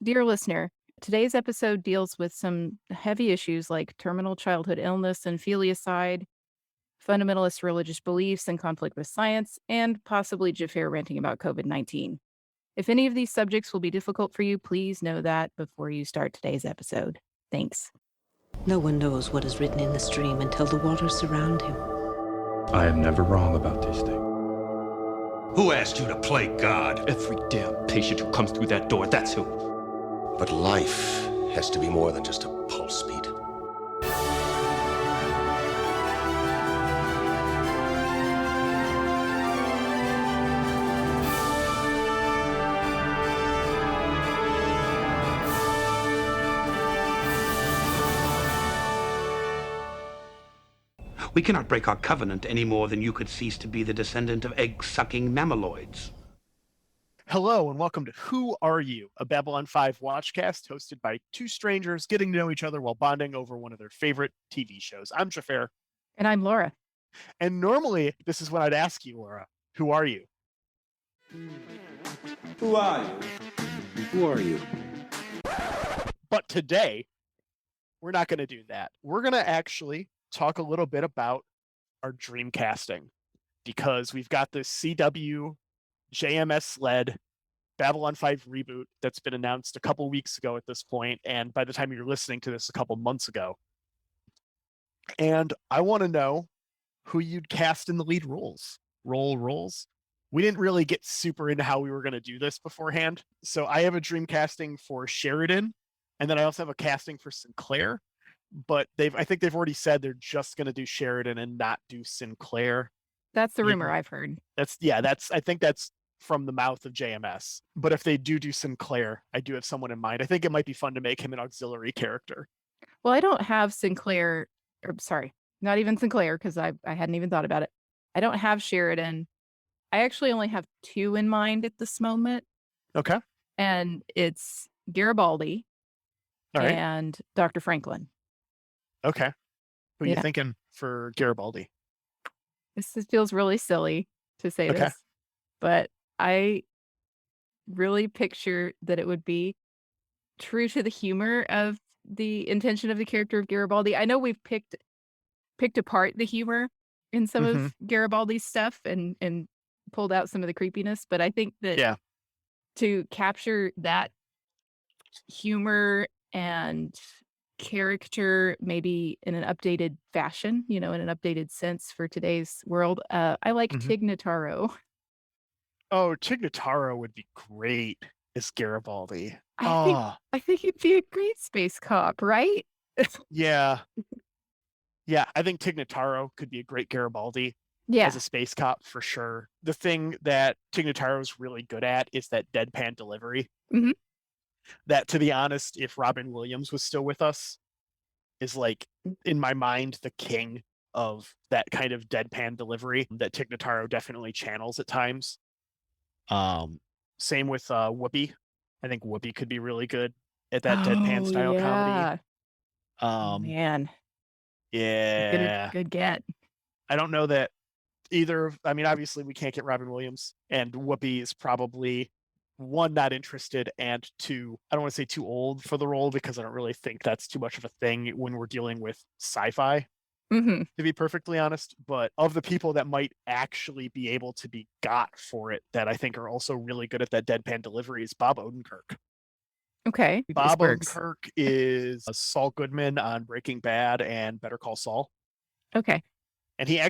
Dear listener, today's episode deals with some heavy issues like terminal childhood illness and filiacide, fundamentalist religious beliefs and conflict with science, and possibly Jafar ranting about COVID-19. If any of these subjects will be difficult for you, please know that before you start today's episode. Thanks. No one knows what is written in the stream until the waters surround him. I am never wrong about these things. Who asked you to play God? Every damn patient who comes through that door, that's who. But life has to be more than just a pulse beat. We cannot break our covenant any more than you could cease to be the descendant of egg-sucking mammaloids. Hello and welcome to Who Are You, a Babylon 5 watchcast hosted by two strangers getting to know each other while bonding over one of their favorite TV shows. I'm Xhafer. And I'm Laura. And normally, this is when I'd ask you, Laura, who are you? Who are you? Who are you? But today, we're not going to do that. We're going to actually talk a little bit about our dream casting, because we've got this CW JMS-led Babylon 5 reboot that's been announced a couple weeks ago at this point, and by the time you're listening to this, a couple months ago. And I want to know who you'd cast in the lead roles. Roles. We didn't really get super into how we were going to do this beforehand. So I have a dream casting for Sheridan, and then I also have a casting for Sinclair. But I think they've already said they're just going to do Sheridan and not do Sinclair. That's the rumor I've heard. I think that's from the mouth of JMS. But if they do Sinclair, I do have someone in mind. I think it might be fun to make him an auxiliary character. Well, I don't have Sinclair, or sorry, not even Sinclair, because I hadn't even thought about it. I don't have Sheridan. I actually only have two in mind at this moment. Okay. And it's Garibaldi All right. and Dr. Franklin. Okay. Who are you thinking for Garibaldi? This feels really silly to say this, but I really picture that it would be true to the humor of the intention of the character of Garibaldi. I know we've picked apart the humor in some of Garibaldi's stuff and pulled out some of the creepiness, but I think that to capture that humor and character maybe in an updated fashion, in an updated sense for today's world, I like Tig Notaro. Oh, Tig Notaro would be great as Garibaldi. I think he'd be a great space cop, right? Yeah, I think Tig Notaro could be a great Garibaldi as a space cop for sure. The thing that Tig Notaro is really good at is that deadpan delivery. That, to be honest, if Robin Williams was still with us, is like, in my mind, the king of that kind of deadpan delivery that Tig Notaro definitely channels at times. Same with Whoopi. I think Whoopi could be really good at that deadpan style comedy. Man. Yeah. Good get. I don't know that obviously we can't get Robin Williams, and Whoopi is probably, one, not interested, and two, I don't want to say too old for the role, because I don't really think that's too much of a thing when we're dealing with sci-fi, to be perfectly honest. But of the people that might actually be able to be got for it, that I think are also really good at that deadpan delivery, is Bob Odenkirk. Okay. Bob Odenkirk is Saul Goodman on Breaking Bad and Better Call Saul. Okay. And he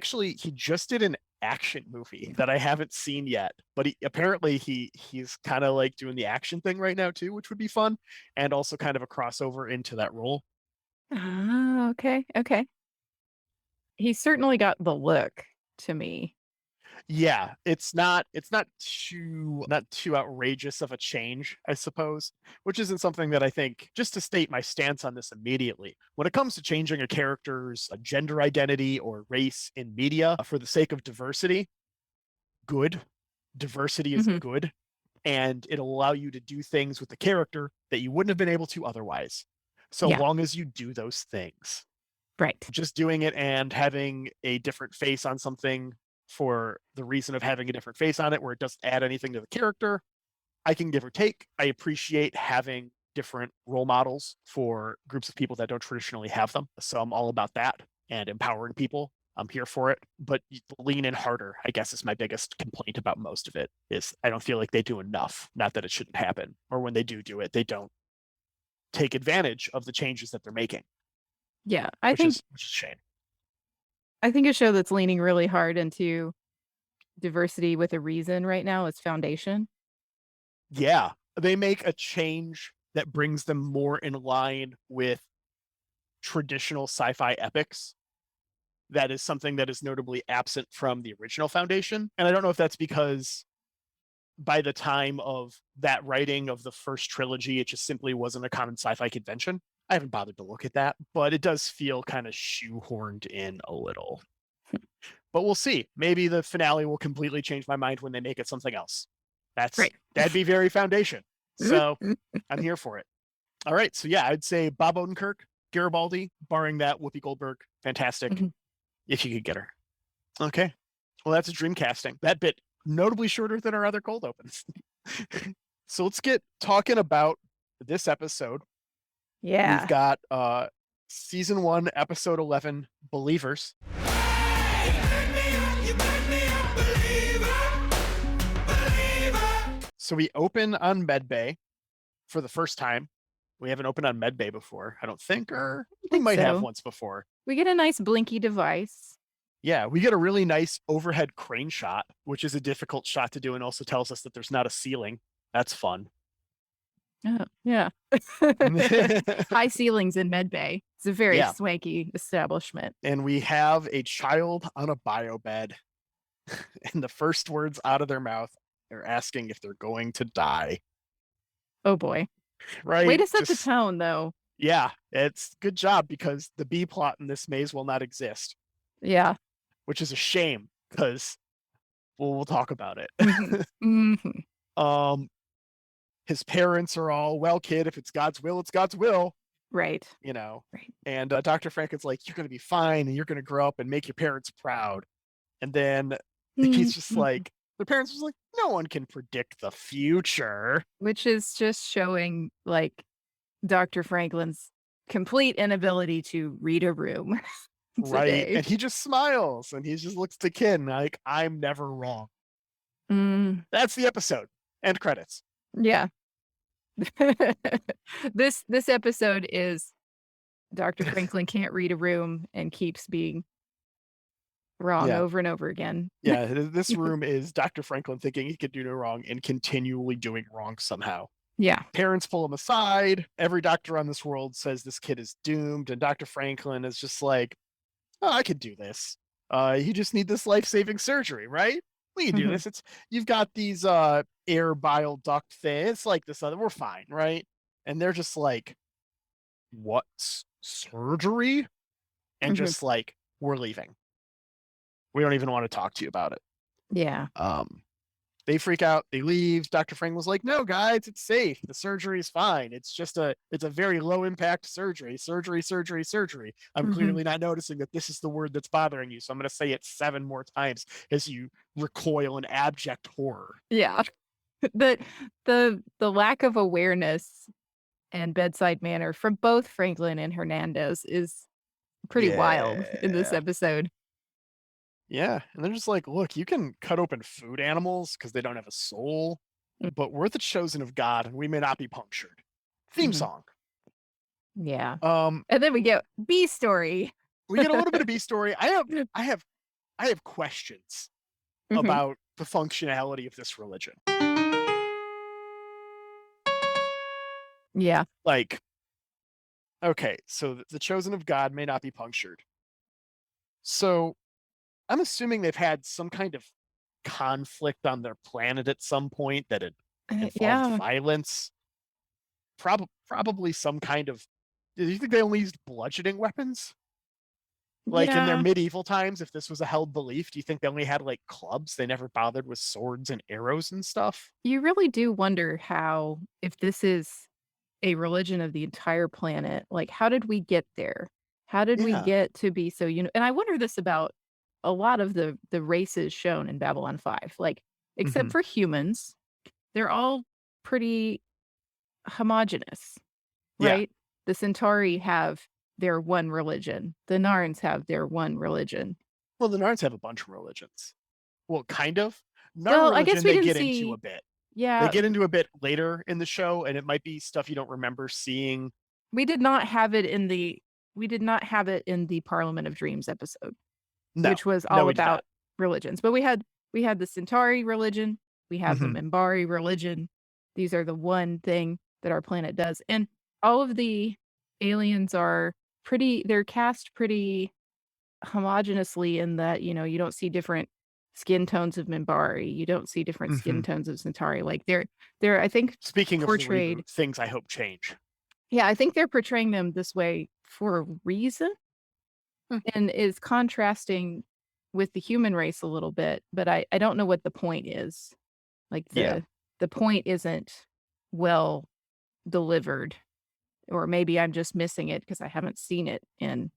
just did an action movie that I haven't seen yet, but he's kind of like doing the action thing right now too, which would be fun, and also kind of a crossover into that role. Okay. He certainly got the look to me. Yeah, it's not too outrageous of a change, I suppose, which isn't something that I think, just to state my stance on this immediately. When it comes to changing a character's gender identity or race in media for the sake of diversity, good. Diversity is good, and it'll allow you to do things with the character that you wouldn't have been able to otherwise, so long as you do those things. Right. Just doing it and having a different face on something for the reason of having a different face on it, where it doesn't add anything to the character, I can give or take. I appreciate having different role models for groups of people that don't traditionally have them. So I'm all about that and empowering people. I'm here for it, but lean in harder, I guess, is my biggest complaint about most of it. Is I don't feel like they do enough. Not that it shouldn't happen, or when they do it, they don't take advantage of the changes that they're making. Yeah, which is a shame. I think a show that's leaning really hard into diversity with a reason right now is Foundation. Yeah, they make a change that brings them more in line with traditional sci-fi epics. That is something that is notably absent from the original Foundation. And I don't know if that's because by the time of that writing of the first trilogy, it just simply wasn't a common sci-fi convention. I haven't bothered to look at that, but it does feel kind of shoehorned in a little. But we'll see. Maybe the finale will completely change my mind when they make it something else. Right. That'd be very Foundation. So I'm here for it. All right. So yeah, I'd say Bob Odenkirk, Garibaldi, barring that, Whoopi Goldberg, fantastic. If you could get her. Okay. Well, that's a dream casting. That bit notably shorter than our other cold opens. So let's get talking about this episode. Yeah. We've got season 1, episode 11, Believers. So we open on Medbay for the first time. We haven't opened on Medbay before, I don't think, or we might have once before. We get a nice blinky device. Yeah, we get a really nice overhead crane shot, which is a difficult shot to do and also tells us that there's not a ceiling. That's fun. Oh, yeah. High ceilings in Medbay. It's a very swanky establishment. And we have a child on a bio bed. And the first words out of their mouth, they're asking if they're going to die. Oh boy. Right. Way to set the tone, though. Yeah, it's good job because the B plot in this may as well not exist. Yeah. Which is a shame because we'll talk about it. His parents are all, well, kid, if it's God's will, it's God's will. Right. You know. Right. And Dr. Franken's like, you're going to be fine and you're going to grow up and make your parents proud. And then he's just like, the parents was like, no one can predict the future. Which is just showing like Dr. Franklin's complete inability to read a room. Right. And he just smiles and he just looks to Ken like, I'm never wrong. That's the episode. End credits. Yeah. This episode is Dr. Franklin can't read a room and keeps being wrong over and over again. Yeah, this room is Dr. Franklin thinking he could do no wrong and continually doing wrong somehow. Yeah. Parents pull him aside. Every doctor on this world says this kid is doomed. And Dr. Franklin is just like, oh, I could do this. You just need this life-saving surgery, right? We can do this. You've got these air bile duct thing. It's like this other, we're fine, right? And they're just like, what? Surgery? And just like, we're leaving. We don't even want to talk to you about it. Yeah. They freak out. They leave. Dr. Frank was like, no, guys, it's safe. The surgery is fine. It's a very low impact surgery. Surgery. I'm clearly not noticing that this is the word that's bothering you. So I'm going to say it 7 more times as you recoil in abject horror. Yeah. The lack of awareness and bedside manner from both Franklin and Hernandez is pretty wild in this episode. Yeah. And they're just like, look, you can cut open food animals because they don't have a soul, but we're the chosen of God and we may not be punctured. Theme song. Yeah. And then we get B story. We get a little bit of B story. I have questions about the functionality of this religion. Yeah. Like, okay, so the chosen of God may not be punctured. So I'm assuming they've had some kind of conflict on their planet at some point that had involved violence. Probably some kind of. Do you think they only used bludgeoning weapons? Like in their medieval times, if this was a held belief, do you think they only had like clubs? They never bothered with swords and arrows and stuff? You really do wonder how, if this is a religion of the entire planet, like how did we get there? How did we get to be so and I wonder this about a lot of the races shown in Babylon 5, like except for humans, they're all pretty homogenous. Yeah. right? The Centauri have their one religion. The Narns have their one religion. Well, the Narns have a bunch of religions. Well, kind of. Narn Well, I guess religion we they didn't get into a see. bit. They Yeah, get into a bit later in the show, and it might be stuff you don't remember seeing. we did not have it in the. We did not have it in the Parliament of Dreams episode, No, which was no, all we did about not. religions. But we had the Centauri religion. We have the Mhm. Minbari religion. These are the one thing that our planet does, and all of the aliens are pretty. They're cast pretty homogeneously in that, you don't see different skin tones of Minbari. You don't see different skin Mhm. tones of Centauri. Like they're I think Speaking of the portrayed. reboot, things I hope change. Yeah, I think they're portraying them this way for a reason Hmm. and is contrasting with the human race a little bit, but I don't know what the point is. Like Yeah. the point isn't well delivered, or maybe I'm just missing it because I haven't seen it in,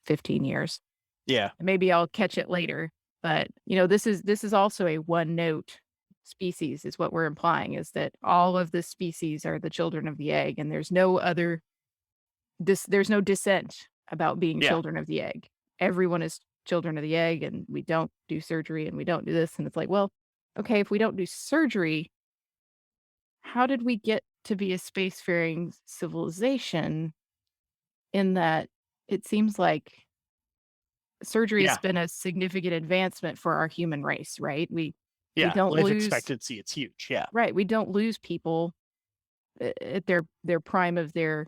15 years. Yeah. Maybe I'll catch it later, but, this is also a one-note species is what we're implying, is that all of the species are the children of the egg, and there's no other there's no dissent about being Yeah. children of the egg. Everyone is children of the egg, and we don't do surgery, and we don't do this, and it's like, well, okay, if we don't do surgery, how did we get to be a spacefaring civilization in that it seems like surgery has Yeah. been a significant advancement for our human race, right? We Yeah. don't Life lose. expectancy, it's huge. Yeah. Right, we don't lose people at their prime of their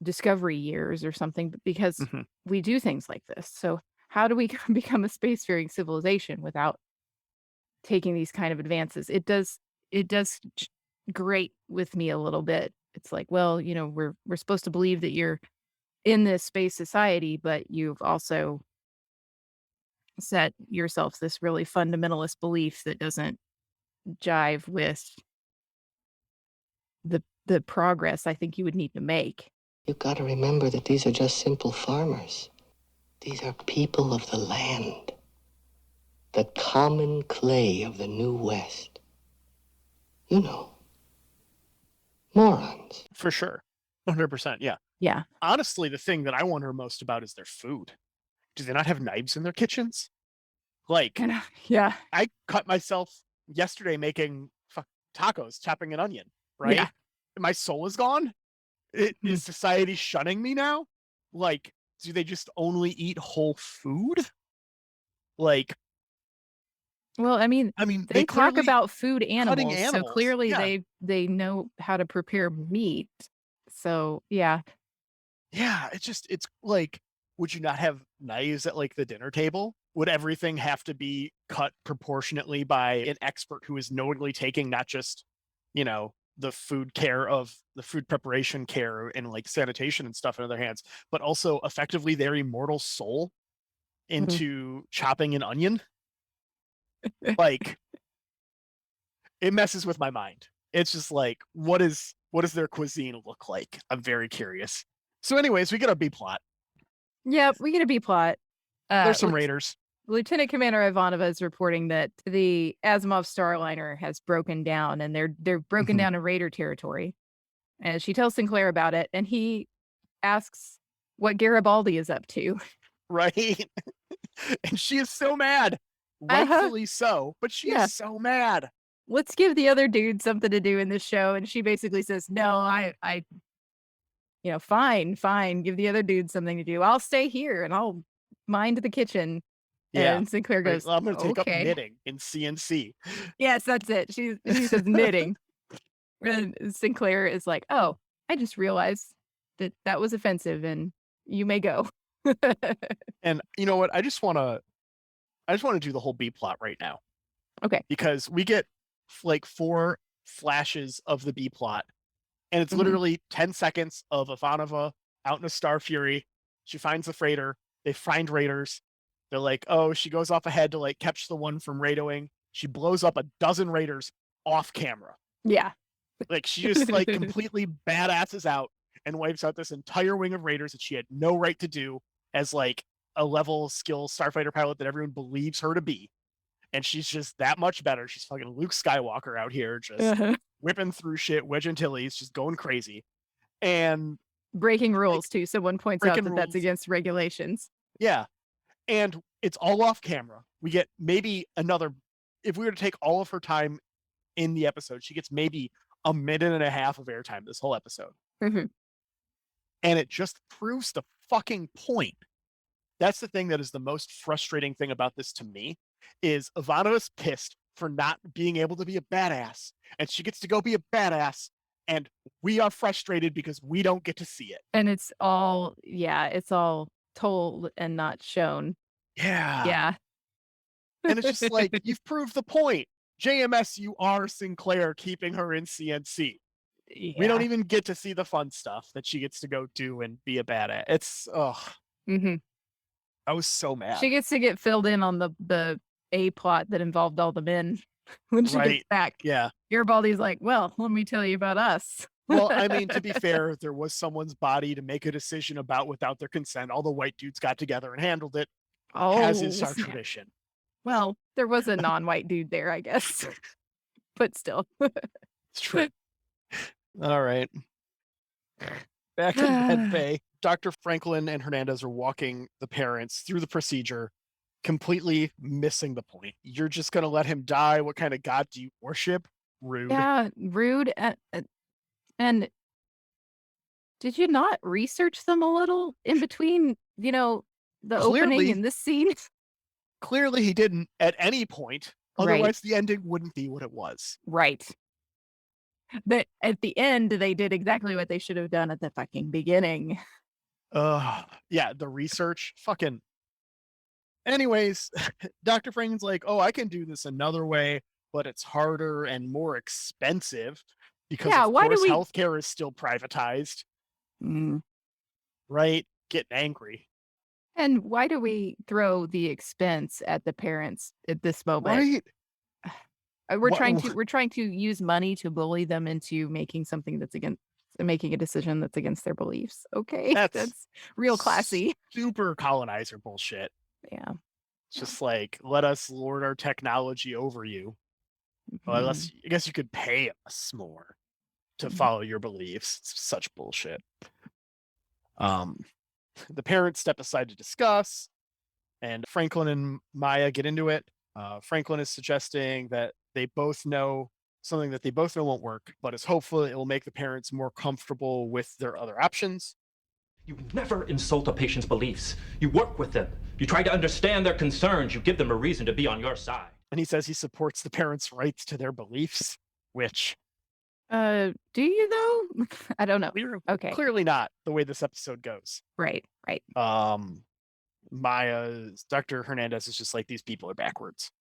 discovery years or something because Mhm. we do things like this. So how do we become a spacefaring civilization without taking these kind of advances? It does grate with me a little bit. It's like, well, we're supposed to believe that you're in this space society, but you've also set yourself this really fundamentalist belief that doesn't jive with the progress I think you would need to make. You've got to remember that these are just simple farmers. These are people of the land. The common clay of the New West. You know. Morons. For sure. 100%. Yeah. Yeah. Honestly, the thing that I wonder most about is their food. Do they not have knives in their kitchens? Like, And yeah. I cut myself yesterday making tacos, chopping an onion, right? Yeah. My soul is gone. Is society shunning me now? Like, do they just only eat whole food? Like, Well, I mean, they they talk clearly about food cutting animals, so animals. clearly Yeah. they know how to prepare meat. So, yeah. Yeah, it's like, would you not have knives at like the dinner table? Would everything have to be cut proportionately by an expert who is knowingly taking not just, the food preparation care and like sanitation and stuff in their hands, but also effectively their immortal soul Mhm. into chopping an onion? Like, it messes with my mind. It's just like, what does their cuisine look like? I'm very curious. So anyways, we get our B plot. Yep, we get a B plot. There's some raiders. Lieutenant Commander Ivanova is reporting that the Asimov Starliner has broken down, and they're broken Mhm. down in Raider territory. And she tells Sinclair about it, and he asks what Garibaldi is up to. Right? And she is so mad. Uh-huh. Rightfully so, but she Yeah. is so mad. Let's give the other dude something to do in this show. And she basically says, no, fine, give the other dude something to do. I'll stay here and I'll mind the kitchen. Yeah. And Sinclair Right, goes, well, I'm gonna take up okay. knitting in CNC. Yes, that's it. She says knitting. And Sinclair is like, oh, I just realized that was offensive and you may go. And you know what? I just wanna do the whole B plot right now. Okay. Because we get like 4 flashes of the B plot, and it's Mhm. literally 10 seconds of Ivanova out in a Star Fury. She finds the freighter. They find raiders. They're like, oh, she goes off ahead to like catch the one from radioing. She blows up a dozen raiders off camera. Yeah. Like, she just like completely badasses out and wipes out this entire wing of raiders that she had no right to do as like a level skill starfighter pilot that everyone believes her to be. And she's just that much better. She's fucking Luke Skywalker out here, just Uh-huh. whipping through shit, Wedge Antilles, just going crazy. And breaking rules too. Someone points out breaking that that's rules. against regulations. Yeah. And it's all off camera. We get maybe another, if we were to take all of her time in the episode, she gets maybe a minute and a half of airtime this whole episode. Mhm. And it just proves the fucking point. That's the thing that is the most frustrating thing about this to me, is Ivana is pissed for not being able to be a badass, and she gets to go be a badass, and we are frustrated because we don't get to see it. And it's all told and not shown. Yeah. Yeah. And it's just like, you've proved the point. JMS, you are Sinclair keeping her in CNC. We don't even get to see the fun stuff that she gets to go do and be a badass. It's, Mhm. I was so mad. She gets to get filled in on the A plot that involved all the men when she gets Right. back. Yeah. Garibaldi's like, well, let me tell you about us. Well, I mean, to be fair, there was someone's body to make a decision about without their consent. All the white dudes got together and handled it, as is our snap. tradition. Well, there was a non-white dude there, I guess. But still. It's true. All right. Back in med bay, Dr. Franklin and Hernandez are walking the parents through the procedure, completely missing the point. You're just going to let him die? What kind of god do you worship? Rude. Yeah, rude. And did you not research them a little in between, the opening Clearly. and this scene? Clearly he didn't at any point. Right. Otherwise the ending wouldn't be what it was. Right. But at the end, they did exactly what they should have done at the fucking beginning. Yeah, the research. Fucking. Anyways, Dr. Franklin's like, oh, I can do this another way, but it's harder and more expensive because, Yeah, of why do course, we- healthcare is still privatized. Mm. Right? Getting angry. And why do we throw the expense at the parents at this moment? Right? We're Wha- trying to use money to bully them into making making a decision that's against their beliefs. Okay, That's real classy. Super colonizer bullshit. Yeah. It's just like, let us lord our technology over you. Well, unless, I guess you could pay us more to follow your beliefs. It's such bullshit. The parents step aside to discuss, and Franklin and Maya get into it. Franklin is suggesting that they both know something that they both know won't work, but is hopeful it will make the parents more comfortable with their other options. You never insult a patient's beliefs. You work with them. You try to understand their concerns. You give them a reason to be on your side. And he says he supports the parents' rights to their beliefs, which Do you though? I don't know. Okay. clearly not the way this episode goes. Right. Dr. Hernandez is just like, these people are backwards.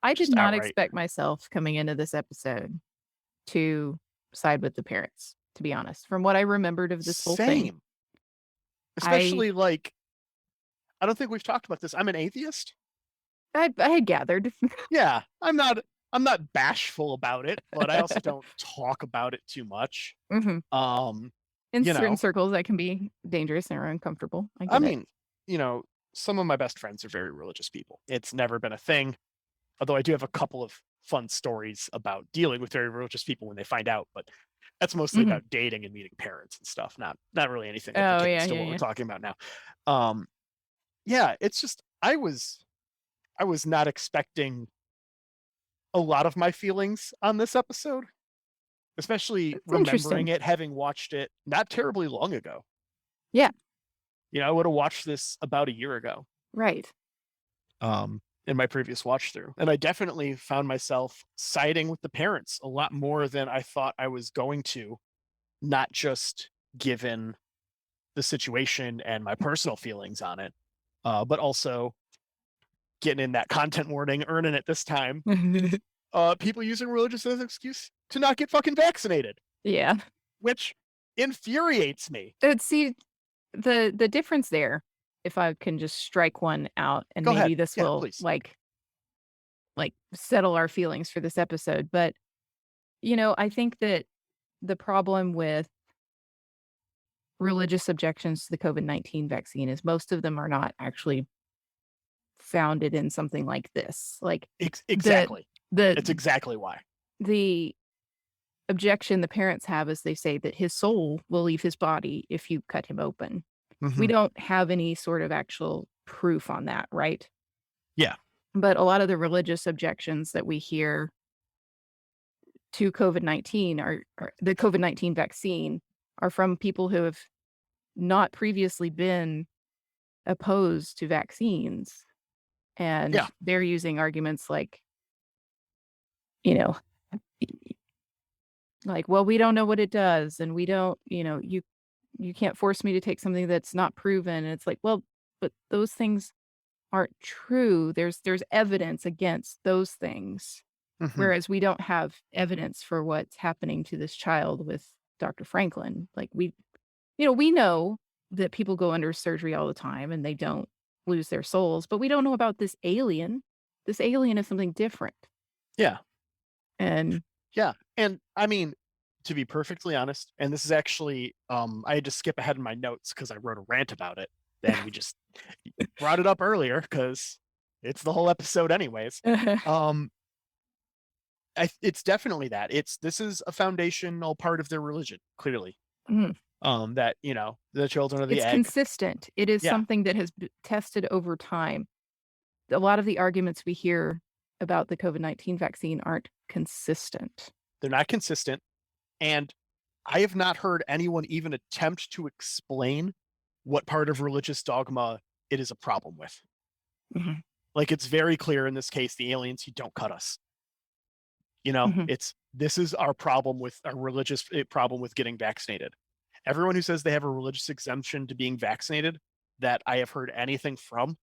I did Just not outright. expect myself coming into this episode to side with the parents, to be honest. From what I remembered of this whole thing. Same. Especially like, I don't think we've talked about this. I'm an atheist. I had gathered. Yeah, I'm not bashful about it, but I also don't talk about it too much. Mhm. In you certain know. circles, that can be dangerous or uncomfortable. I I get it. mean, some of my best friends are very religious people. It's never been a thing. Although I do have a couple of fun stories about dealing with very religious people when they find out, but that's mostly about dating and meeting parents and stuff. Not really anything that pertains to what we're talking about now. Yeah, it's just I was not expecting a lot of my feelings on this episode, especially remembering it, having watched it not terribly long ago. Yeah. I would have watched this about a year ago. Right. In my previous watch through. And I definitely found myself siding with the parents a lot more than I thought I was going to, not just given the situation and my personal feelings on it, but also getting in that content warning, earning it this time. People using religious as an excuse to not get fucking vaccinated. Yeah. Which infuriates me. See, the difference there, if I can just strike one out, and Go maybe ahead. this Yeah, will please. like settle our feelings for this episode. But I think that the problem with religious objections to the COVID-19 vaccine is most of them are not actually founded in something like this. Like Exactly. the It's exactly why. the objection the parents have is they say that his soul will leave his body if you cut him open. We Mhm. don't have any sort of actual proof on that, right? Yeah. But a lot of the religious objections that we hear to COVID-19 are the COVID-19 vaccine are from people who have not previously been opposed to vaccines, and Yeah. they're using arguments like, you know, like, "Well, we don't know what it does, and we don't, you can't force me to take something that's not proven." And it's like, "Well, but those things aren't true. There's evidence against those things." Mhm. Whereas we don't have evidence for what's happening to this child with Dr. Franklin. Like, we know that people go under surgery all the time and they don't lose their souls, but we don't know about this alien. This alien is something different. Yeah. And Yeah. And I mean, to be perfectly honest, and this is actually, I had to skip ahead in my notes because I wrote a rant about it. Then we just brought it up earlier because it's the whole episode, anyways. Um, it's definitely that. This is a foundational part of their religion, clearly. Mhm. That the children of the It's egg. consistent. It is Yeah. something that has tested over time. A lot of the arguments we hear about the COVID-19 vaccine aren't consistent. They're not consistent, and I have not heard anyone even attempt to explain what part of religious dogma it is a problem with. Mhm. Like, it's very clear in this case, the aliens, you don't cut us. Mhm. This is our problem with our religious problem with getting vaccinated. Everyone who says they have a religious exemption to being vaccinated that I have heard anything from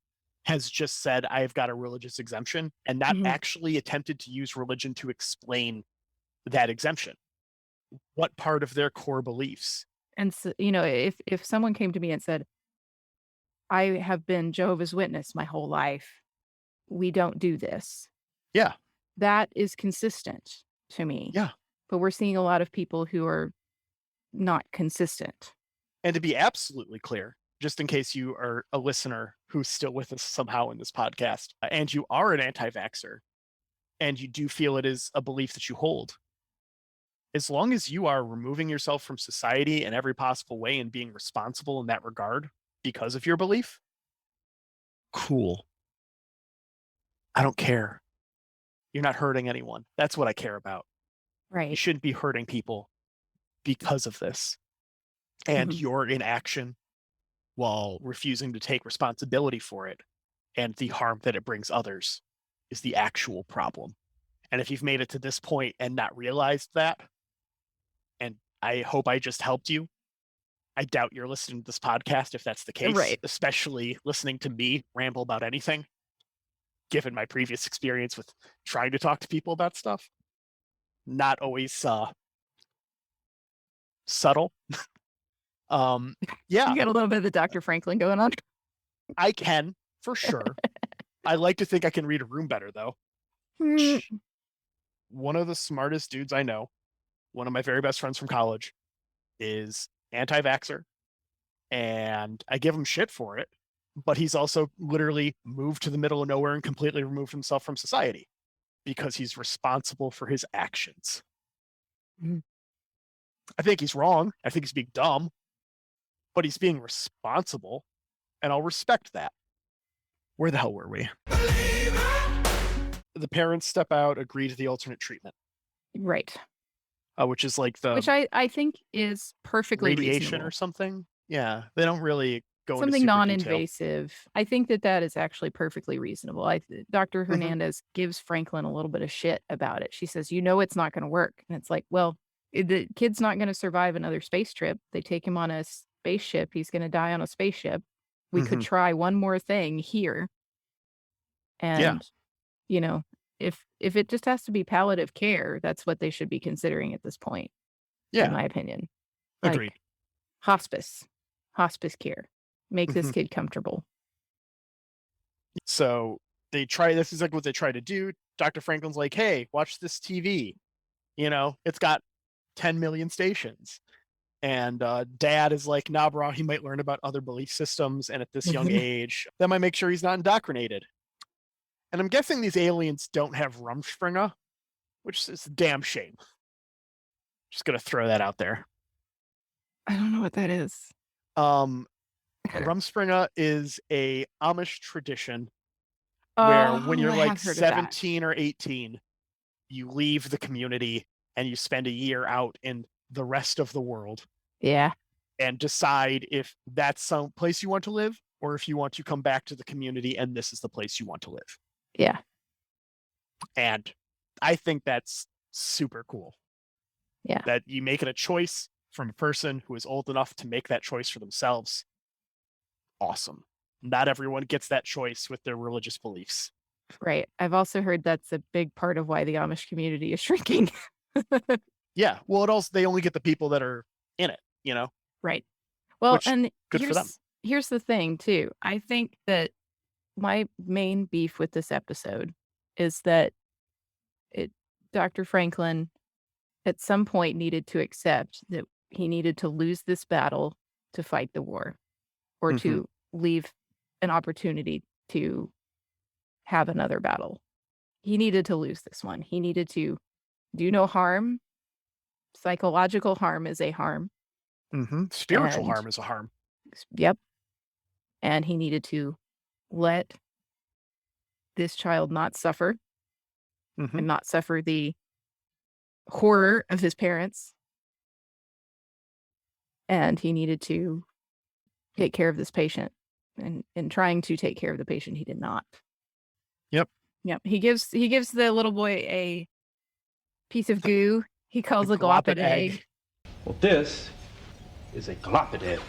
has just said, I've got a religious exemption, and not Mhm. actually attempted to use religion to explain that exemption. What part of their core beliefs? And so, if someone came to me and said, "I have been Jehovah's Witness my whole life. We don't do this." Yeah. That is consistent to me. Yeah. But we're seeing a lot of people who are not consistent. And to be absolutely clear, just in case you are a listener who's still with us somehow in this podcast, and you are an anti vaxxer, and you do feel it is a belief that you hold, as long as you are removing yourself from society in every possible way and being responsible in that regard because of your belief, cool. I don't care. You're not hurting anyone. That's what I care about. You Right. shouldn't be hurting people because of this. And Mhm. your inaction while refusing to take responsibility for it and the harm that it brings others is the actual problem. And if you've made it to this point and not realized that, and I hope I just helped you, I doubt you're listening to this podcast if that's the case, Right. especially listening to me ramble about anything, given my previous experience with trying to talk to people about stuff. Not always subtle. Yeah, You got a little bit of the Dr. Franklin going on. I can, for sure. I like to think I can read a room better, though. Mm. One of the smartest dudes I know, one of my very best friends from college, is anti-vaxxer, and I give him shit for it, but he's also literally moved to the middle of nowhere and completely removed himself from society because he's responsible for his actions. Mhm. I think he's wrong. I think he's being dumb, but he's being responsible, and I'll respect that. Where the hell were we? The parents step out, agree to the alternate treatment, Right. which is like Which the I think is perfectly radiation or reasonable. something. Yeah, they don't really go into Something super detail. non-invasive. I think that is actually perfectly reasonable. Dr. Mhm. Hernandez gives Franklin a little bit of shit about it. She says, it's not gonna work." And it's like, well, the kid's not gonna survive another space trip. They take him on a spaceship, he's gonna die on a spaceship. We could Mhm. try one more thing here, Yeah, and, you know, if it just has to be palliative care, that's what they should be considering at this point, in yeah, my opinion. agreed. Like, hospice care. Make this Mhm. kid comfortable. So they try. This is like what they try to do. Dr. Franklin's like, "Hey, watch this TV. It's got 10 million stations." And Dad is like, "Nah, bro. He might learn about other belief systems, and at this young age, that might make sure he's not indoctrinated." And I'm guessing these aliens don't have Rumspringa, which is a damn shame. Just gonna throw that out there. I don't know what that is. Rumspringa is a Amish tradition where when you're I like have heard of that. 17 or 18, you leave the community and you spend a year out in the rest of the world Yeah. and decide if that's some place you want to live or if you want to come back to the community and this is the place you want to live. Yeah. And I think that's super cool. Yeah. That you make it a choice from a person who is old enough to make that choice for themselves. Awesome. Not everyone gets that choice with their religious beliefs. Right. I've also heard that's a big part of why the Amish community is shrinking. Yeah. Well, they only get the people that are in it, you know? Right. Well, Which, and good for them. here's the thing too. I think that my main beef with this episode is that Dr. Franklin at some point needed to accept that he needed to lose this battle to fight the war or to leave an opportunity to have another battle. He needed to lose this one. He needed to do no harm. Psychological harm is a harm. Spiritual And- harm is a harm. Yep. And he needed to let this child not suffer and not suffer the horror of his parents. And he needed to take care of this patient. And in trying to take care of the patient, he did not. Yep. Yep. He gives the little boy a piece of goo. He calls a glopid glopid egg. Well, this is a glopid egg.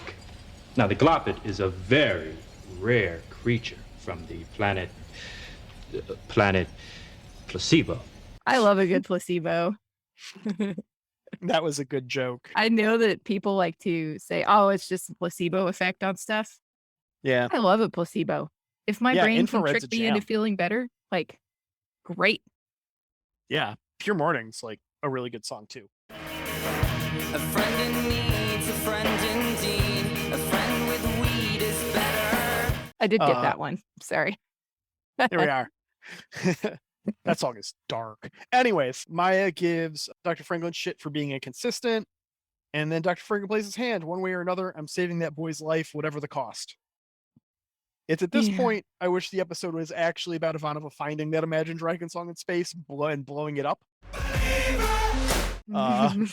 Now, the glopid is a very rare creature from the planet Placebo. I love a good placebo. That was a good joke. I know that people like to say, oh, it's just a placebo effect on stuff. Yeah. I love a placebo. If my brain can infrared's trick a me into jam. feeling better, like, great. Yeah. Pure Morning's like a really good song too. A friend in need's a friend indeed. A friend with weed is better. I did get that one. Sorry. There we are. That song is dark. Anyways, Maya gives Dr. Franklin shit for being inconsistent. And then Dr. Franklin plays his hand one way or another. I'm saving that boy's life, whatever the cost. It's at this point, I wish the episode was actually about Ivanova finding that Imagine Dragons song in space and blowing it up.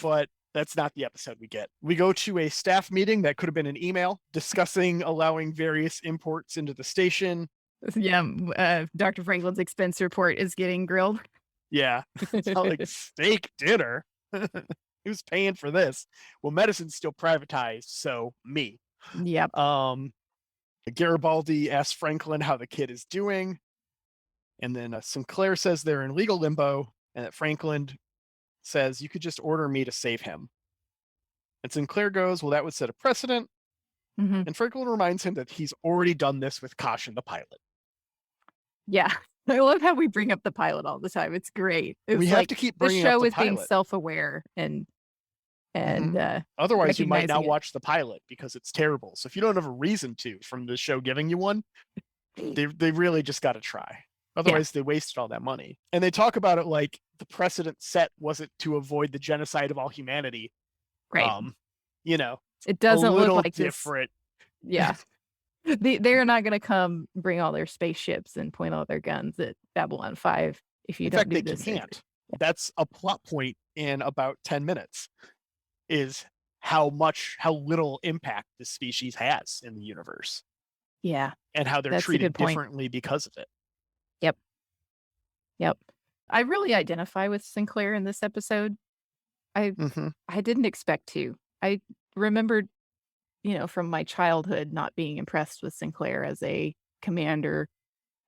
But that's not the episode we get. We go to a staff meeting that could have been an email discussing allowing various imports into the station. Yeah, Dr. Franklin's expense report is getting grilled. Yeah, it's not like steak dinner. Who's paying for this? Well, medicine's still privatized, so me. Yep. Garibaldi asks Franklin how the kid is doing, and then Sinclair says they're in legal limbo, and that Franklin says, you could just order me to save him. And Sinclair goes, well, that would set a precedent. And Franklin reminds him that he's already done this with Caution the pilot. Yeah. I love how we bring up the pilot all the time. It's great. We have to keep bringing the show up the is being pilot. self-aware and Otherwise, you might not recognizing it. watch the pilot because it's terrible. So if you don't have a reason to from the show giving you one, they really just got to try. Otherwise, they wasted all that money. And they talk about it like the precedent set wasn't to avoid the genocide of all humanity. Right. You know, It doesn't a look little like different. This. Yeah. They're not going to come bring all their spaceships and point all their guns at Babylon 5 if you In don't fact, do they this. can't. That's a plot point in about 10 minutes. Is how little impact this species has in the universe. Yeah. And how they're That's a treated good point. differently because of it. Yep. I really identify with Sinclair in this episode. I didn't expect to. I remembered, from my childhood not being impressed with Sinclair as a commander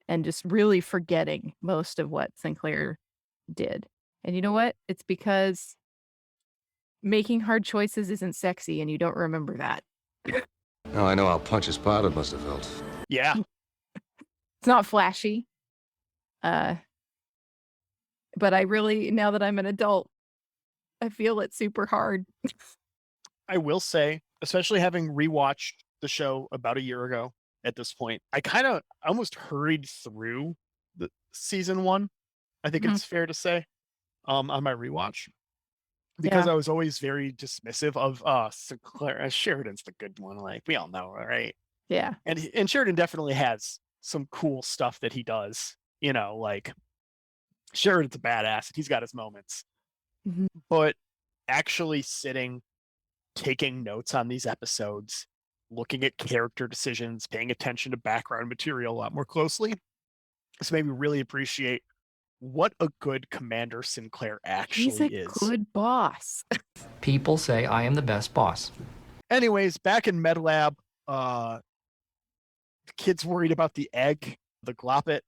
and just really forgetting most of what Sinclair did. And you know what? It's because making hard choices isn't sexy and you don't remember that. Now I know how Pontius Pilate must have felt. Yeah. It's not flashy. But I really, now that I'm an adult, I feel it super hard. I will say, especially having rewatched the show about a year ago at this point, I kind of almost hurried through the season 1. I think it's fair to say, on my rewatch. because Yeah. I was always very dismissive of Sinclair. Sheridan's the good one, like we all know, right? Yeah. And Sheridan definitely has some cool stuff that he does. Like Sheridan's a badass, and he's got his moments. Mhm. But actually sitting, taking notes on these episodes, looking at character decisions, paying attention to background material a lot more closely, this made me really appreciate what a good Commander Sinclair He's actually a is. good boss. People say I am the best boss. Anyways, back in MedLab, the kid's worried about the egg, the gloppet,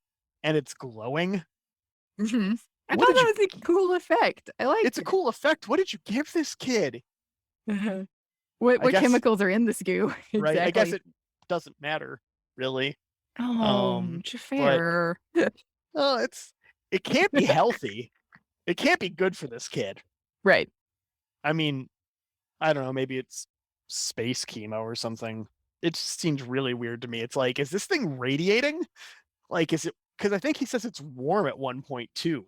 and it's glowing. Mhm. I What thought did that was a cool effect. I liked It's a cool effect. What did you give this kid? Uh-huh. What I guess chemicals are in this goo? right. I guess Exactly. it doesn't matter really. Oh, But Xhafer. oh, it can't be healthy. It can't be good for this kid. Right. I mean, I don't know. Maybe it's space chemo or something. It just seems really weird to me. It's like, is this thing radiating? Like, is it? Because I think he says it's warm at 1.2.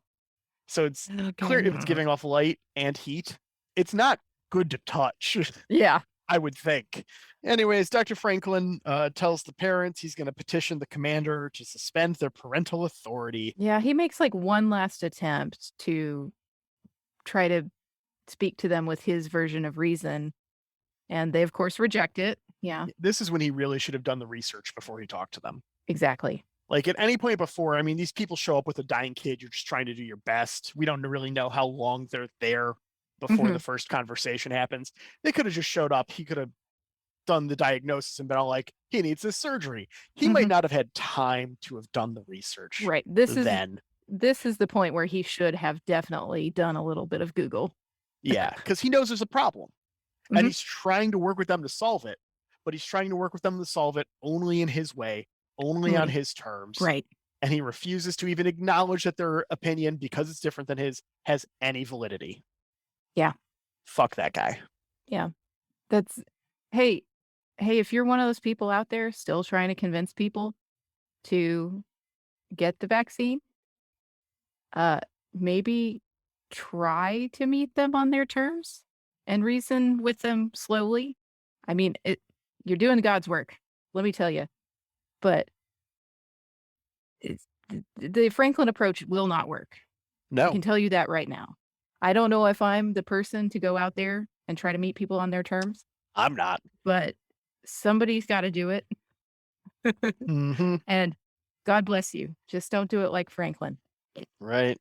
So it's clear if it's Okay. giving off light and heat. It's not good to touch, Yeah. I would think. Anyways, Dr. Franklin tells the parents he's going to petition the commander to suspend their parental authority. Yeah, he makes like one last attempt to try to speak to them with his version of reason, and they of course reject it. Yeah, This is when he really should have done the research before he talked to them. exactly. Like at any point before, I mean, these people show up with a dying kid. You're just trying to do your best. We don't really know how long they're there before the first conversation happens. They could have just showed up. He could have done the diagnosis and been all like, he needs this surgery. He might not have had time to have done the research. Right. This is the point where he should have definitely done a little bit of Google. Yeah, because he knows there's a problem. And he's trying to work with them to solve it, but he's trying to work with them to solve it only in his way, only on his terms. Right. And he refuses to even acknowledge that their opinion, because it's different than his, has any validity. Yeah. Fuck that guy. Yeah. That's hey, if you're one of those people out there still trying to convince people to get the vaccine, maybe try to meet them on their terms and reason with them slowly. I mean, you're doing God's work, let me tell you. But the Franklin approach will not work. I No, can tell you that right now. I don't know if I'm the person to go out there and try to meet people on their terms, I'm not. but somebody's got to do it. And God bless you. Just don't do it like Franklin. Right.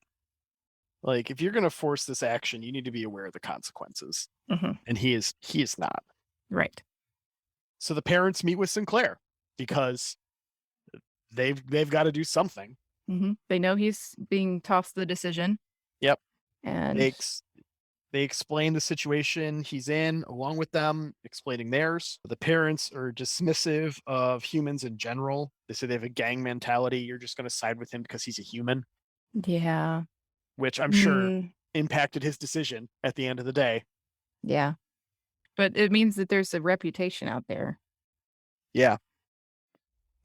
Like if you're going to force this action, you need to be aware of the consequences. And he is not. Right. So the parents meet with Sinclair because they've got to do something. They know he's being tossed the decision. Yep. And they explain the situation he's in along with them, explaining theirs. The parents are dismissive of humans in general. They say they have a gang mentality. You're just going to side with him because he's a human, yeah. which I'm sure impacted his decision at the end of the day. Yeah. But it means that there's a reputation out there. Yeah.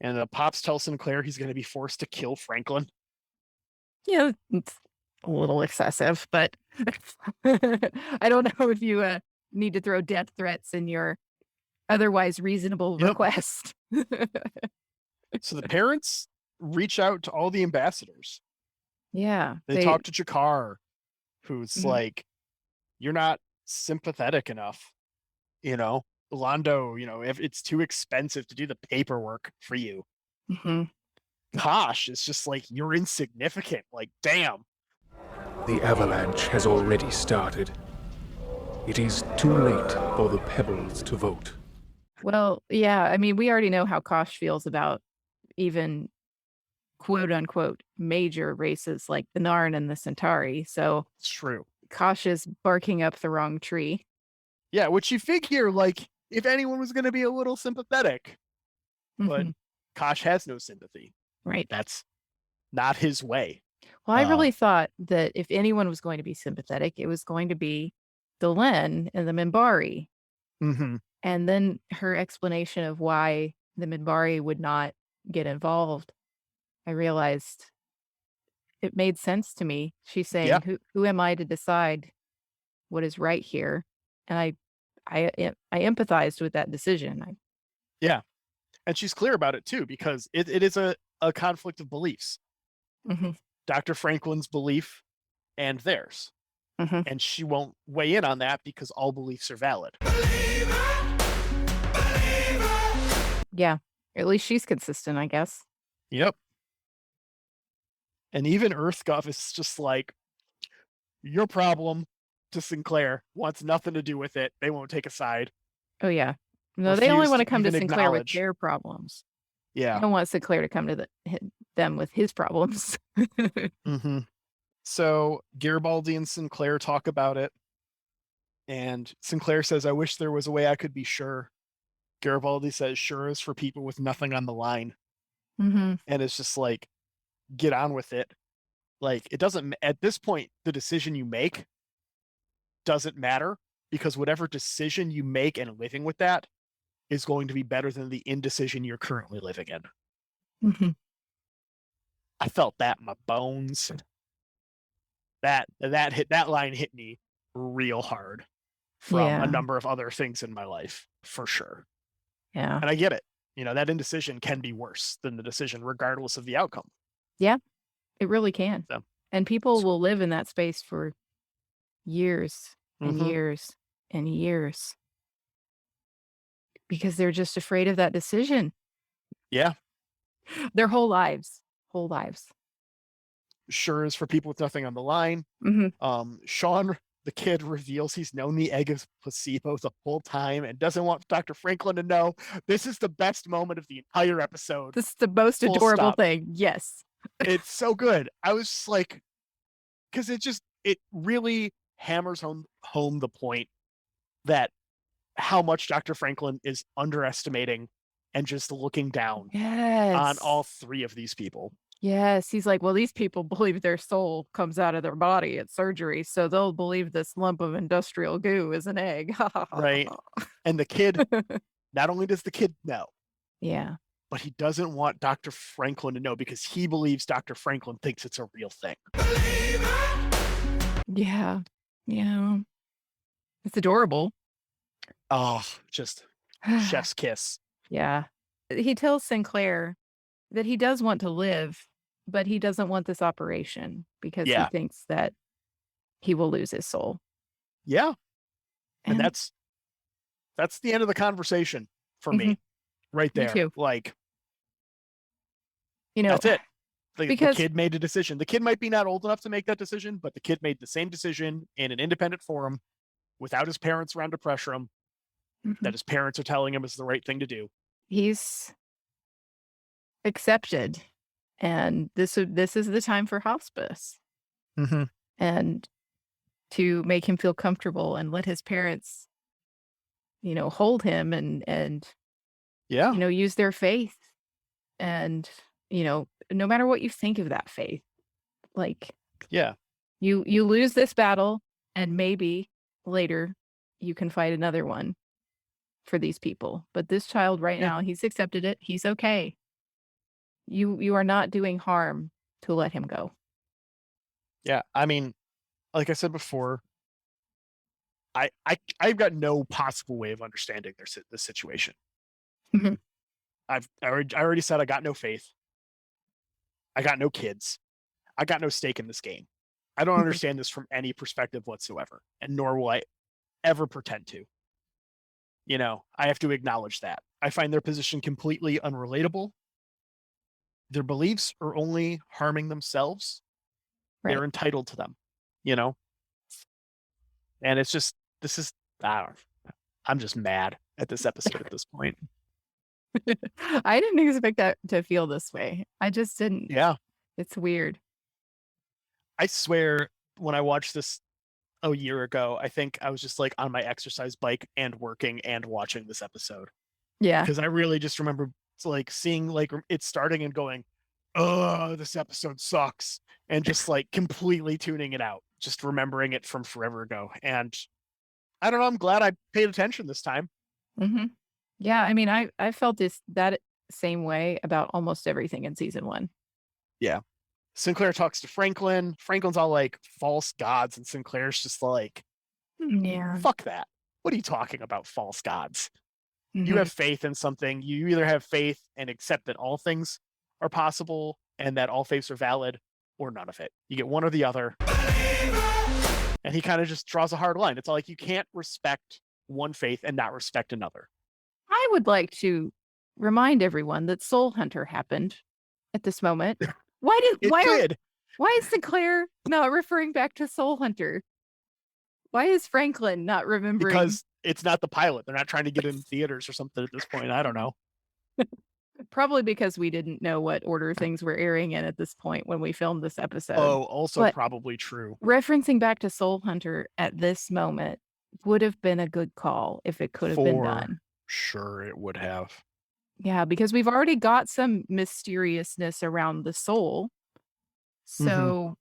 And Pops tells Sinclair he's going to be forced to kill Franklin. Yeah, it's a little excessive, but I don't know if you need to throw death threats in your otherwise reasonable request. So the parents reach out to all the ambassadors. Yeah. They talk to Jakar, who's like, you're not sympathetic enough. Londo, if it's too expensive to do the paperwork for you. Kosh is just like, you're insignificant. Like, damn. The avalanche has already started. It is too late for the pebbles to vote. Well, yeah, I mean, we already know how Kosh feels about even quote unquote major races like the Narn and the Centauri. So it's true. Kosh is barking up the wrong tree. Yeah, which you figure, like, if anyone was going to be a little sympathetic, but Kosh has no sympathy. Right. That's not his way. Well, I really thought that if anyone was going to be sympathetic, it was going to be the Len and the Minbari. And then her explanation of why the Minbari would not get involved, I realized it made sense to me. She's saying, who am I to decide what is right here. And I empathized with that decision. Yeah. And she's clear about it too, because it is a conflict of beliefs. Mhm. Dr. Franklin's belief and theirs. Mhm. And she won't weigh in on that because all beliefs are valid. Yeah. At least she's consistent, I guess. Yep. And even EarthGov is just like, your problem to Sinclair, wants nothing to do with it. They won't take a side. Oh, yeah. No, they only Refuse wanna to come to even Sinclair with acknowledge. their problems. They Yeah. don't want Sinclair to come to them with his problems. Mm-hmm. So Garibaldi and Sinclair talk about it. And Sinclair says, I wish there was a way I could be sure. Garibaldi says, sure is for people with nothing on the line. Mhm. And it's just like, get on with it. Like, it doesn't, at this point, the decision you make doesn't matter, because whatever decision you make and living with that is going to be better than the indecision you're currently living in. Mhm. I felt that in my bones. That line hit me real hard from Yeah. a number of other things in my life, for sure. Yeah. And I get it. That indecision can be worse than the decision, regardless of the outcome. Yeah. It really can. So, And people will live in that space for years and Mhm. years and years because they're just afraid of that decision. Yeah. Their whole lives. Whole lives. Sure is for people with nothing on the line. Mhm. Sean, the kid, reveals he's known the egg is placebo the whole time and doesn't want Dr. Franklin to know. This is the best moment of the entire episode. This is the most Full adorable stop. thing. Yes. It's so good. I was just like, because it really hammers home the point that how much Dr. Franklin is underestimating and just looking down on Yes. all three of these people. Yes. He's like, well, these people believe their soul comes out of their body at surgery, so they'll believe this lump of industrial goo is an egg. Right. And the kid, not only does the kid know, Yeah. but he doesn't want Dr. Franklin to know because he believes Dr. Franklin thinks it's a real thing. Yeah. Yeah. It's adorable. Oh, just chef's kiss. Yeah. He tells Sinclair that he does want to live, but he doesn't want this operation because he Yeah. thinks that he will lose his soul. Yeah. And And that's the end of the conversation for me. Mhm. Right Me there. too. Like, you know, that's it. The because kid made a decision. The kid might be not old enough to make that decision, but the kid made the same decision in an independent forum without his parents around to pressure him, Mhm. that his parents are telling him is the right thing to do. he's accepted, and this is the time for hospice Mm-hmm. and to make him feel comfortable and let his parents, hold him and Yeah. use their faith. And, no matter what you think of that faith, like Yeah. you lose this battle and maybe later you can fight another one for these people. But this child right Yeah. now, he's accepted it. He's okay. You are not doing harm to let him go. Yeah. I mean, like I said before, I've got no possible way of understanding this situation. Mhm. I already said I got no faith. I got no kids. I got no stake in this game. I don't Mhm. understand this from any perspective whatsoever, and nor will I ever pretend to. I have to acknowledge that. I find their position completely unrelatable. Their beliefs are only harming themselves. Right. They're entitled to them, And it's just, I'm just mad at this episode at this point. I didn't expect that to feel this way. I just didn't. Yeah. It's weird. I swear when I watched this a year ago, I think I was just like on my exercise bike and working and watching this episode. Yeah. Because I really just remember like seeing like it starting and going, oh, this episode sucks. And just like completely tuning it out, just remembering it from forever ago. And I don't know, I'm glad I paid attention this time. Mm-hmm. Yeah, I mean, I felt that same way about almost everything in season 1. Yeah. Sinclair talks to Franklin. Franklin's all like false gods, and Sinclair's just like, Yeah. Fuck that. What are you talking about, false gods? You Mhm. have faith in something. You either have faith and accept that all things are possible and that all faiths are valid, or none of it. You get one or the other. And he kind of just draws a hard line. It's all like you can't respect one faith and not respect another. I would like to remind everyone that Soul Hunter happened at this moment. It did. Why is Sinclair not referring back to Soul Hunter? Why is Franklin not remembering? Because it's not the pilot. They're not trying to get in theaters or something at this point. I don't know. Probably because we didn't know what order things were airing in at this point when we filmed this episode. Oh, also But probably true. referencing back to Soul Hunter at this moment would have been a good call if it could have been done. Sure, it would have. Yeah, because we've already got some mysteriousness around the soul. So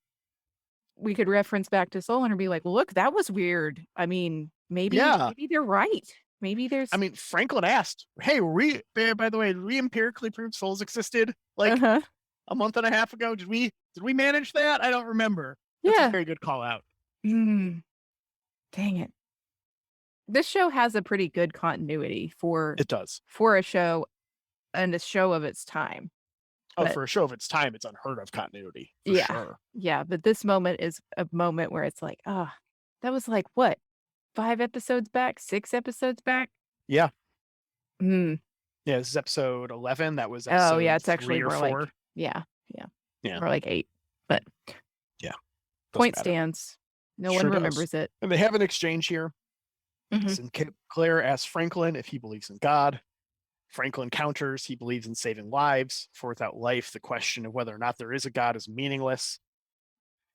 we could reference back to Soul Hunter and be like, well, look, that was weird. I mean, maybe they're right. Maybe there's I mean, Franklin asked, hey, by the way, did we empirically prove souls existed like a month and a half ago? Did we manage that? I don't remember. That's a very good call out. Dang it. This show has a pretty good continuity for It does. For a show and a show of its time. Oh, But- for a show of its time, it's unheard of continuity. For Yeah. sure. Yeah, but this moment is a moment where it's like, that was like what? 5 episodes back? 6 episodes back? Yeah. Hmm. Yeah, this is episode 11. That was Oh, episode yeah, it's actually 3 or more 4. like yeah. Yeah. More like 8. But Yeah. point Doesn't matter. stands. No Sure one does. remembers it. And they have an exchange here. Mhm. Sinclair asks Franklin if he believes in God. Franklin counters he believes in saving lives, for without life, the question of whether or not there is a God is meaningless.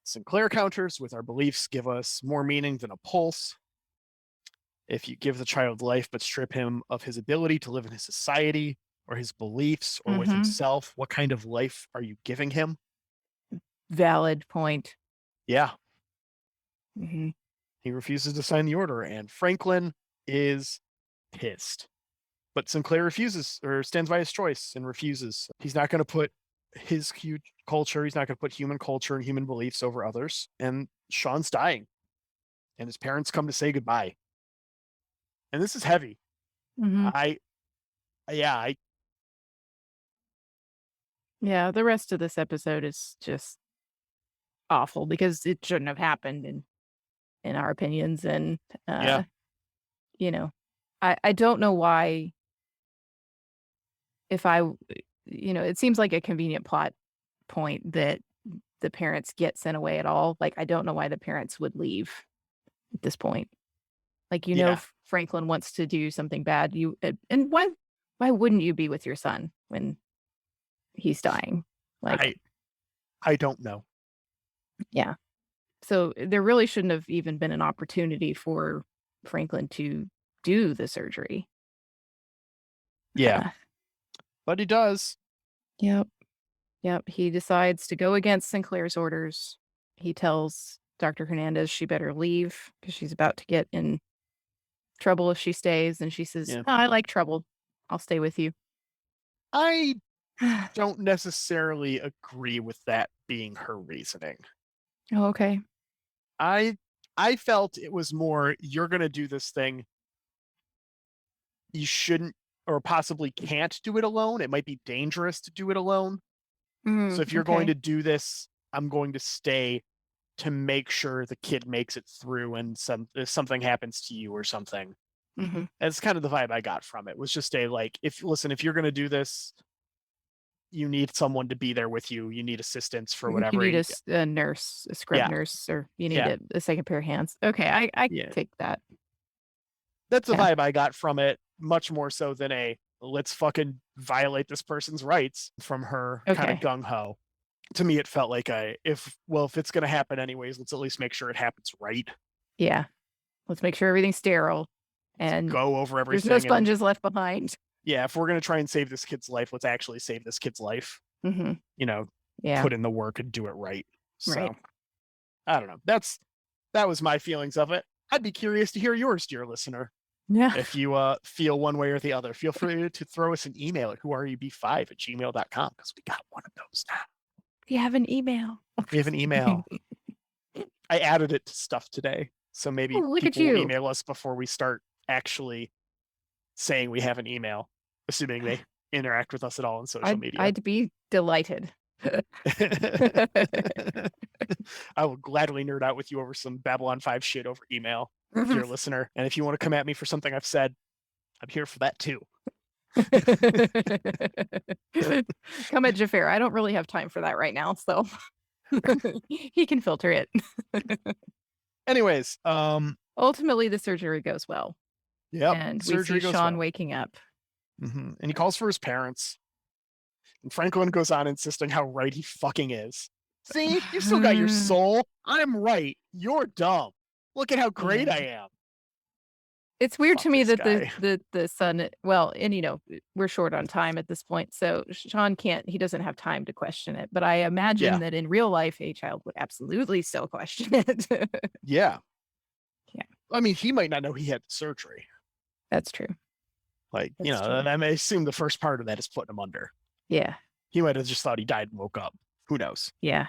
Sinclair counters with our beliefs give us more meaning than a pulse. If you give the child life but strip him of his ability to live in his society or his beliefs or with Mhm. himself, what kind of life are you giving him? Valid point. Yeah. Hmm. He refuses to sign the order, and Franklin is pissed. But Sinclair refuses or stands by his choice and refuses. He's not going to put his culture, he's not going to put human culture and human beliefs over others. And Sean's dying. And his parents come to say goodbye. And this is heavy. Hmm. Yeah, the rest of this episode is just awful because it shouldn't have happened in our opinions. And you know, I don't know why it seems like a convenient plot point that the parents get sent away at all. Like, I don't know why the parents would leave at this point. Like, Franklin wants to do something bad. And why wouldn't you be with your son when he's dying? Like, I don't know. yeah. So there really shouldn't have even been an opportunity for Franklin to do the surgery. Yeah. But he does. Yep. He decides to go against Sinclair's orders. He tells Dr. Hernandez she better leave because she's about to get in trouble if she stays. And she says, "Oh, I like trouble. I'll stay with you." I don't necessarily agree with that being her reasoning. Oh, okay. I felt it was more, you're going to do this thing. You shouldn't or possibly can't do it alone. It might be dangerous to do it alone. So if you're going to do this, I'm going to stay to make sure the kid makes it through and if something happens to you or something. Mm-hmm. That's kind of the vibe I got from it. Was just if you're going to do this, you need someone to be there with you. You need assistance for whatever. You need a nurse, a scrub nurse, or you need a second pair of hands. Okay, I take that. That's the vibe I got from it, much more so than let's fucking violate this person's rights from her kind of gung-ho. To me, it felt like if it's going to happen anyways, let's at least make sure it happens right. Yeah. Let's make sure everyth's sterile and go over everything. There's no sponges left behind. Yeah. If we're going to try and save this kid's life, let's actually save this kid's life. Mm-hmm. Put in the work and do it right. So I don't know. That was my feelings of it. I'd be curious to hear yours, dear listener. Yeah. If you feel one way or the other, feel free to throw us an email at whoareyoub5@gmail.com because we got one of those now. We have an email. We have an email. I added it to stuff today. So maybe Oh, look at people will you. email us before we start actually saying we have an email, assuming they interact with us at all on social media. I'd be delighted. I will gladly nerd out with you over some Babylon 5 shit over email, dear listener. And if you want to come at me for something I've said, I'm here for that too. Come at Xhafer. I don't really have time for that right now, so he can filter it. Anyways, ultimately the surgery goes well. Yeah, and we see Sean waking up. And he calls for his parents. And Franklin goes on insisting how right he fucking is. See, you still got your soul. I'm right. You're dumb. Look at how great I am. It's weird to me that the son, well, and we're short on time at this point, so Sean he doesn't have time to question it. But I imagine that in real life, a child would absolutely still question it. Yeah. Yeah. I mean, he might not know he had surgery. That's true. Like, true. I may assume the first part of that is putting him under. Yeah. He might have just thought he died and woke up. Who knows? Yeah.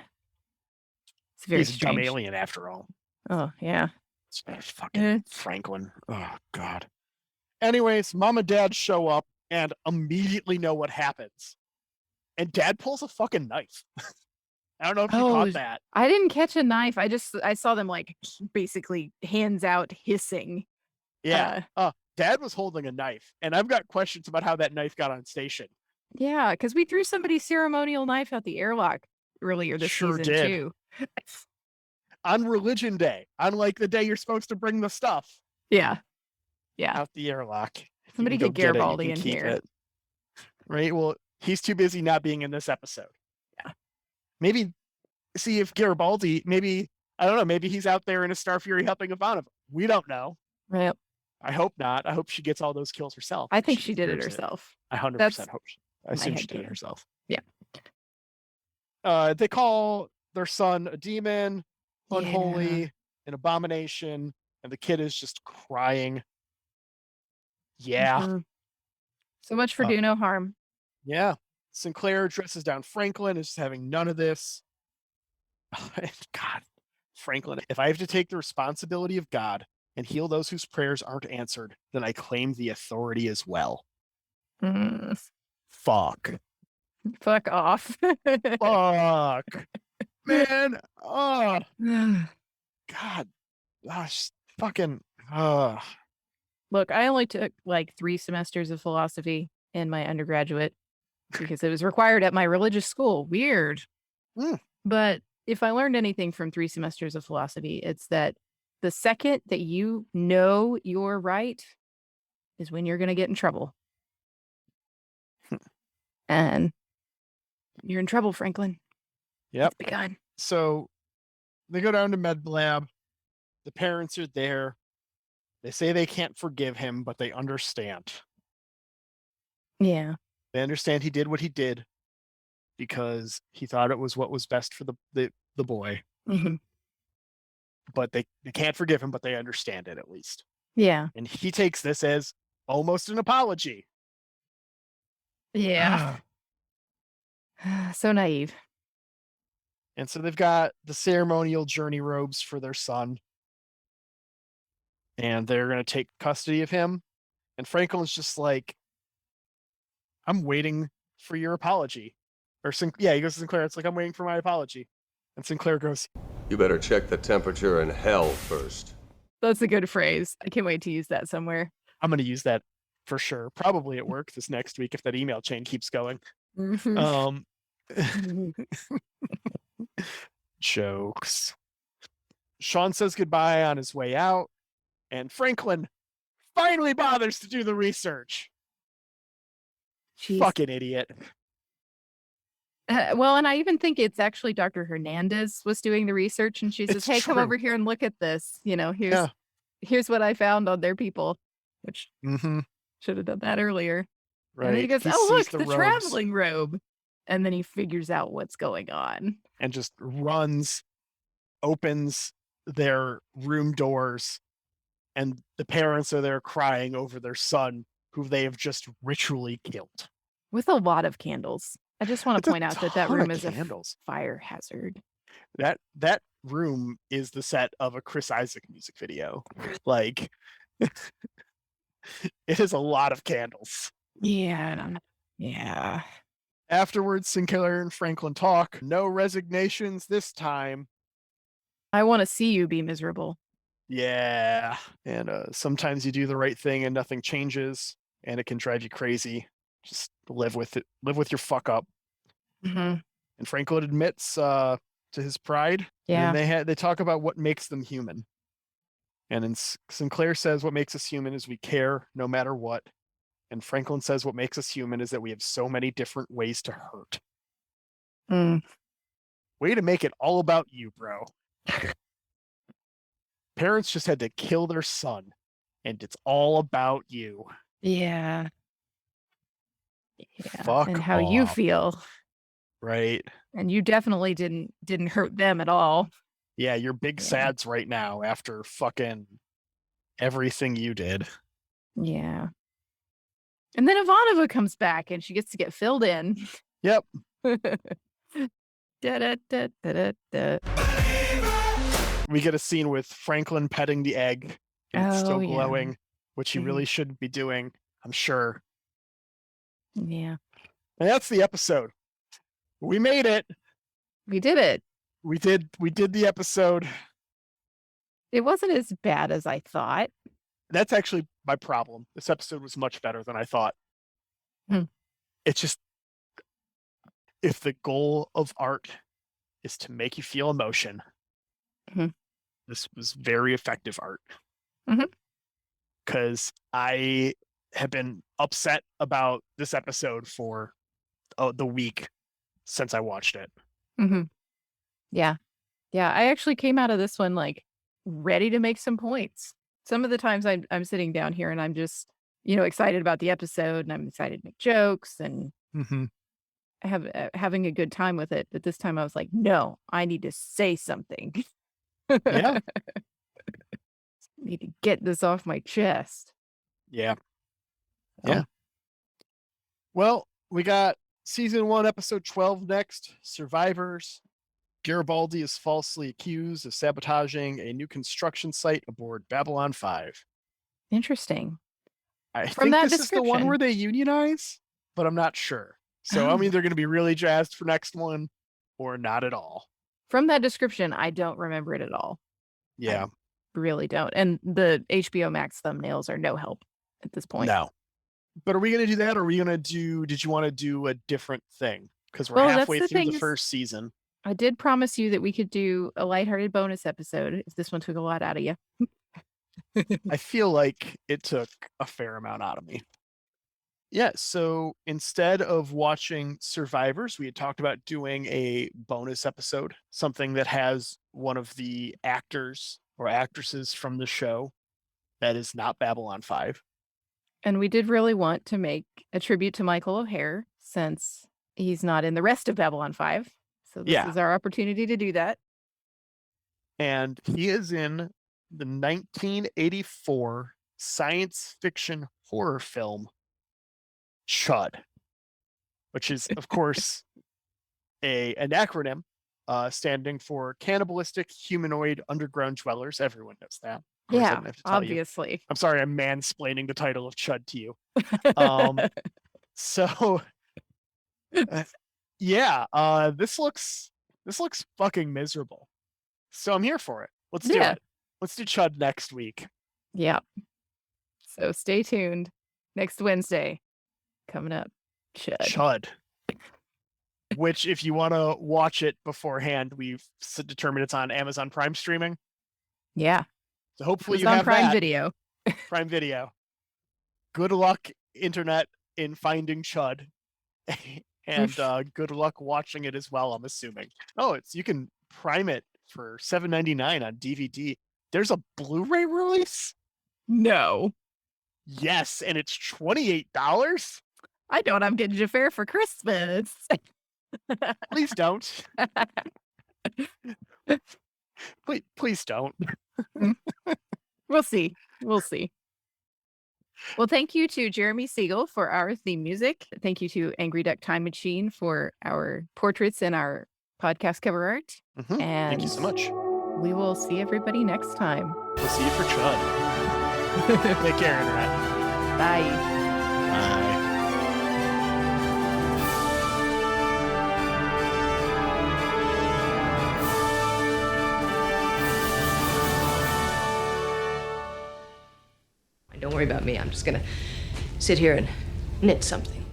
It's very He's strange. a dumb alien after all. Oh, yeah. It's fucking Franklin. Oh, God. Anyways, mom and dad show up and immediately know what happens. And dad pulls a fucking knife. I don't know if you caught that. I didn't catch a knife. I saw them like basically hands out hissing. Yeah. Dad was holding a knife, and I've got questions about how that knife got on station. Yeah, because we threw somebody's ceremonial knife out the airlock earlier this season too. On Religion Day, unlike the day you're supposed to bring the stuff. Yeah. Yeah. Out the airlock. Somebody get Garibaldi in here. Right? Well, he's too busy not being in this episode. Yeah. Maybe see if Garibaldi, I don't know, maybe he's out there in a Star Fury helping Ivanova. We don't know. Right. I hope not. I hope she gets all those kills herself. I think she did it herself. I 100% hope I assume she did it herself. Yeah. They call their son a demon, unholy, an abomination, and the kid is just crying. Yeah. Mm-hmm. So much for do no harm. Yeah. Sinclair dresses down Franklin as having none of this. God, Franklin, if I have to take the responsibility of God and heal those whose prayers aren't answered, then I claim the authority as well. Fuck. Fuck off. Fuck. Man. Oh. God. Gosh. Fucking. Look, I only took like 3 semesters of philosophy in my undergraduate because it was required at my religious school. Weird. But if I learned anything from 3 semesters of philosophy, it's that the second that you know you're right is when you're going to get in trouble. And you're in trouble, Franklin. Yep. It's begun. So they go down to med lab. The parents are there. They say they can't forgive him, but they understand. Yeah. They understand he did what he did because he thought it was what was best for the boy. Mm-hmm. But they can't forgive him, but they understand it at least. Yeah. And he takes this as almost an apology. Yeah. So naive. And so they've got the ceremonial journey robes for their son. And they're going to take custody of him. And Franklin's just like, I'm waiting for your apology. Or he goes to Sinclair. It's like, I'm waiting for my apology. And Sinclair goes, you better check the temperature in hell first. That's a good phrase. I can't wait to use that somewhere. I'm going to use that for sure. Probably at work this next week if that email chain keeps going. Jokes. Sean says goodbye on his way out. And Franklin finally bothers to do the research. Jeez. Fucking idiot. Well, and I even think it's actually Dr. Hernandez was doing the research, and she says, "Hey, come over here and look at this. Here's what I found on their people," which should have done that earlier. Right. And then he goes, "Oh, look, the traveling robe," and then he figures out what's going on and just runs, opens their room doors, and the parents are there crying over their son, who they have just ritually killed with a lot of candles. I just want to point out that room is a fire hazard. That room is the set of a Chris Isaac music video. Like, it is a lot of candles. Yeah. Yeah. Afterwards, Sinclair and Franklin talk. No resignations this time. I want to see you be miserable. Yeah. And sometimes you do the right thing and nothing changes, and it can drive you crazy. Just live with it. Live with your fuck up. Mm-hmm. And Franklin admits to his pride. Yeah. And they talk about what makes them human. And then Sinclair says what makes us human is we care no matter what. And Franklin says what makes us human is that we have so many different ways to hurt. Mm. Way to make it all about you, bro. Parents just had to kill their son, and it's all about you. Yeah. Fuck and how you off. feel. Right. And you definitely didn't hurt them at all. Yeah, you're big sads right now after fucking everything you did. Yeah. And then Ivanova comes back and she gets to get filled in. Yep. Da-da-da-da-da-da. We get a scene with Franklin petting the egg, and it's still glowing, which he really shouldn't be doing, I'm sure. Yeah. And that's the episode. We made it. We did it. We did the episode. It wasn't as bad as I thought. That's actually my problem. This episode was much better than I thought. It's just, if the goal of art is to make you feel emotion, this was very effective art. Because I have been upset about this episode for the week since I watched it. Yeah. Yeah. I actually came out of this one like ready to make some points. Some of the times I'm sitting down here and I'm just, excited about the episode and I'm excited to make jokes and having a good time with it. But this time I was like, no, I need to say something. Yeah. Need to get this off my chest. Yeah. Yeah. Well, we got season 1, episode 12 next. Survivors. Garibaldi is falsely accused of sabotaging a new construction site aboard Babylon 5. Interesting. I think this is the one where they unionize, but I'm not sure. So I'm either going to be really jazzed for next one or not at all. From that description, I don't remember it at all. Yeah. I really don't. And the HBO Max thumbnails are no help at this point. No. But are we going to do that, or are we going to did you want to do a different thing? Because we're halfway through the first season. I did promise you that we could do a lighthearted bonus episode if this one took a lot out of you. I feel like it took a fair amount out of me. Yeah, so instead of watching Survivors, we had talked about doing a bonus episode, something that has one of the actors or actresses from the show that is not Babylon 5. And we did really want to make a tribute to Michael O'Hare since he's not in the rest of Babylon 5. So this is our opportunity to do that. And he is in the 1984 science fiction horror film Chud, which is, of course, an acronym standing for Cannibalistic Humanoid Underground Dwellers. Everyone knows that. Yeah, obviously. I'm sorry, I'm mansplaining the title of Chud to you. This looks fucking miserable. So I'm here for it. Let's do it. Let's do Chud next week. Yeah. So stay tuned. Next Wednesday, coming up, Chud. Which, if you want to watch it beforehand, we've determined it's on Amazon Prime streaming. Yeah. So hopefully you on have Prime that. Video. Prime Video. Good luck, internet, in finding Chud. And good luck watching it as well, I'm assuming. Oh, you can prime it for $7.99 on DVD. There's a Blu-ray release? No. Yes, and it's $28? I know what I'm getting Xhafer for Christmas. Please don't. Please don't. We'll see. We'll see. Well, thank you to Jeremy Siegel for our theme music. Thank you to Angry Duck Time Machine for our portraits and our podcast cover art. And thank you so much. we will see everybody next time. We'll see you for Chud. Take care, Internet. Bye. Bye. Don't worry about me. I'm just gonna sit here and knit something.